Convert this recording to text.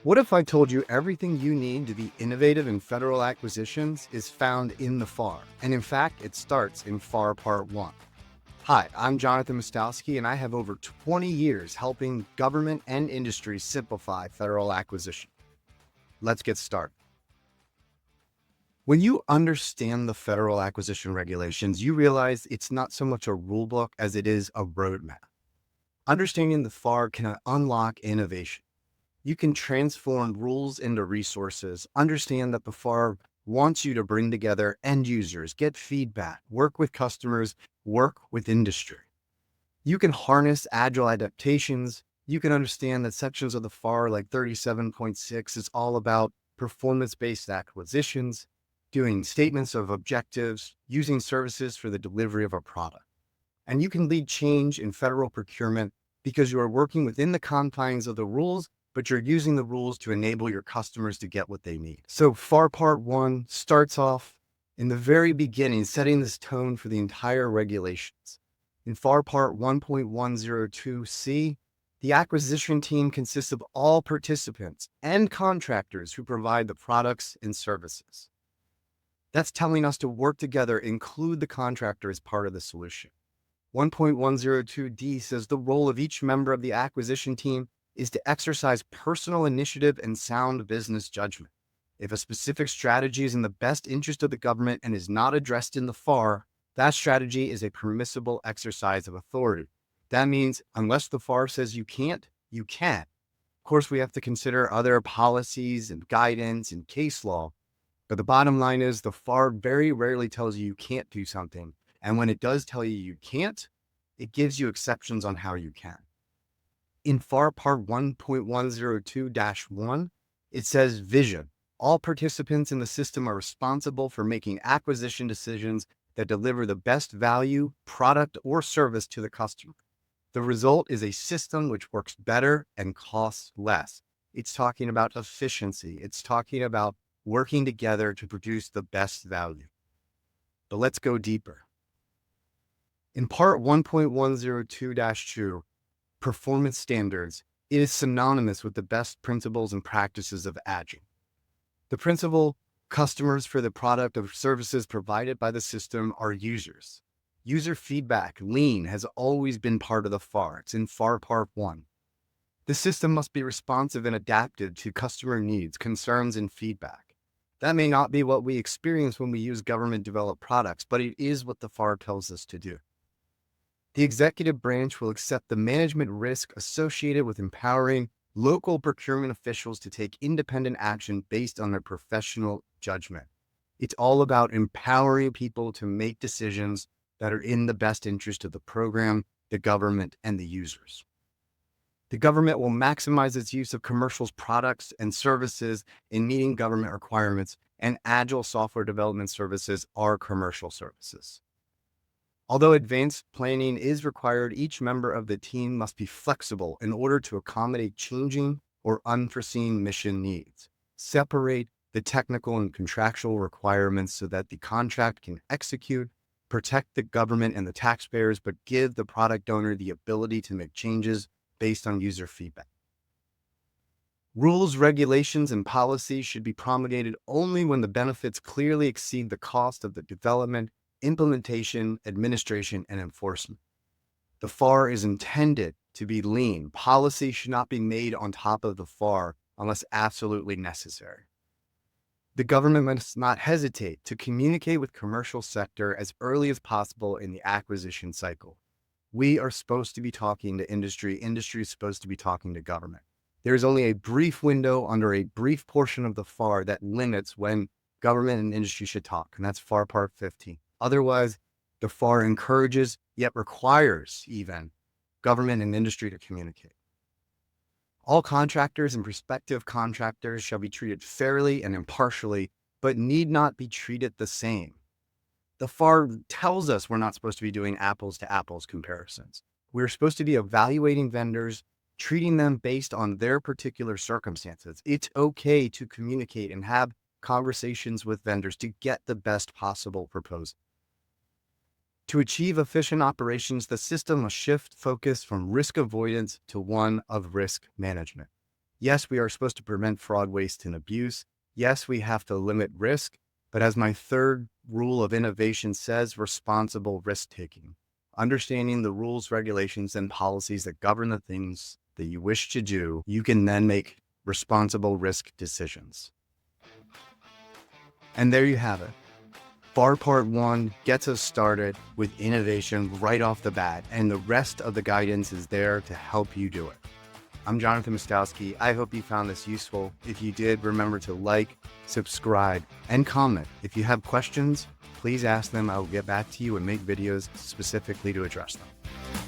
What if I told you everything you need to be innovative in federal acquisitions is found in the FAR? And in fact, it starts in FAR Part 1. Hi, I'm Jonathan Mostowski, and I have over 20 years helping government and industry simplify federal acquisition. Let's get started. When you understand the federal acquisition regulations, you realize it's not so much a rule book as it is a roadmap. Understanding the FAR can unlock innovation. You can transform rules into resources, understand that the FAR wants you to bring together end users, get feedback, work with customers, work with industry. You can harness agile adaptations. You can understand that sections of the FAR like 37.6 is all about performance-based acquisitions, doing statements of objectives, using services for the delivery of a product. And you can lead change in federal procurement because you are working within the confines of the rules, but you're using the rules to enable your customers to get what they need. So FAR Part 1 starts off in the very beginning, setting this tone for the entire regulations. In FAR Part 1.102C, the acquisition team consists of all participants and contractors who provide the products and services. That's telling us to work together, include the contractor as part of the solution. 1.102D says the role of each member of the acquisition team is to exercise personal initiative and sound business judgment. If a specific strategy is in the best interest of the government and is not addressed in the FAR, that strategy is a permissible exercise of authority. That means unless the FAR says you can't, you can't. Of course, we have to consider other policies and guidance and case law, but the bottom line is the FAR very rarely tells you you can't do something. And when it does tell you you can't, it gives you exceptions on how you can. In FAR Part 1.102-1, it says vision. All participants in the system are responsible for making acquisition decisions that deliver the best value, product, or service to the customer. The result is a system which works better and costs less. It's talking about efficiency. It's talking about working together to produce the best value. But let's go deeper. In Part 1.102-2, performance standards, it is synonymous with the best principles and practices of Agile. The principle, customers for the product or services provided by the system are users. User feedback, lean, has always been part of the FAR. It's in FAR Part 1. The system must be responsive and adaptive to customer needs, concerns, and feedback. That may not be what we experience when we use government-developed products, but it is what the FAR tells us to do. The executive branch will accept the management risk associated with empowering local procurement officials to take independent action based on their professional judgment. It's all about empowering people to make decisions that are in the best interest of the program, the government, and the users. The government will maximize its use of commercial products and services in meeting government requirements, and Agile software development services are commercial services. Although advanced planning is required, each member of the team must be flexible in order to accommodate changing or unforeseen mission needs. Separate the technical and contractual requirements so that the contract can execute, protect the government and the taxpayers, but give the product owner the ability to make changes based on user feedback. Rules, regulations, and policies should be promulgated only when the benefits clearly exceed the cost of the development, implementation, administration, and enforcement. The FAR is intended to be lean. Policy should not be made on top of the FAR unless absolutely necessary. The government must not hesitate to communicate with commercial sector as early as possible in the acquisition cycle. We are supposed to be talking to industry. Industry is supposed to be talking to government. There is only a brief window under a brief portion of the FAR that limits when government and industry should talk, and that's FAR Part 15. Otherwise, the FAR encourages, yet requires even, government and industry to communicate. All contractors and prospective contractors shall be treated fairly and impartially, but need not be treated the same. The FAR tells us we're not supposed to be doing apples to apples comparisons. We're supposed to be evaluating vendors, treating them based on their particular circumstances. It's okay to communicate and have conversations with vendors to get the best possible proposal. To achieve efficient operations, the system must shift focus from risk avoidance to one of risk management. Yes, we are supposed to prevent fraud, waste, and abuse. Yes, we have to limit risk. But as my third rule of innovation says, responsible risk-taking. Understanding the rules, regulations, and policies that govern the things that you wish to do, you can then make responsible risk decisions. And there you have it. FAR Part 1 gets us started with innovation right off the bat, and the rest of the guidance is there to help you do it. I'm Jonathan Mostowski. I hope you found this useful. If you did, remember to like, subscribe, and comment. If you have questions, please ask them. I will get back to you and make videos specifically to address them.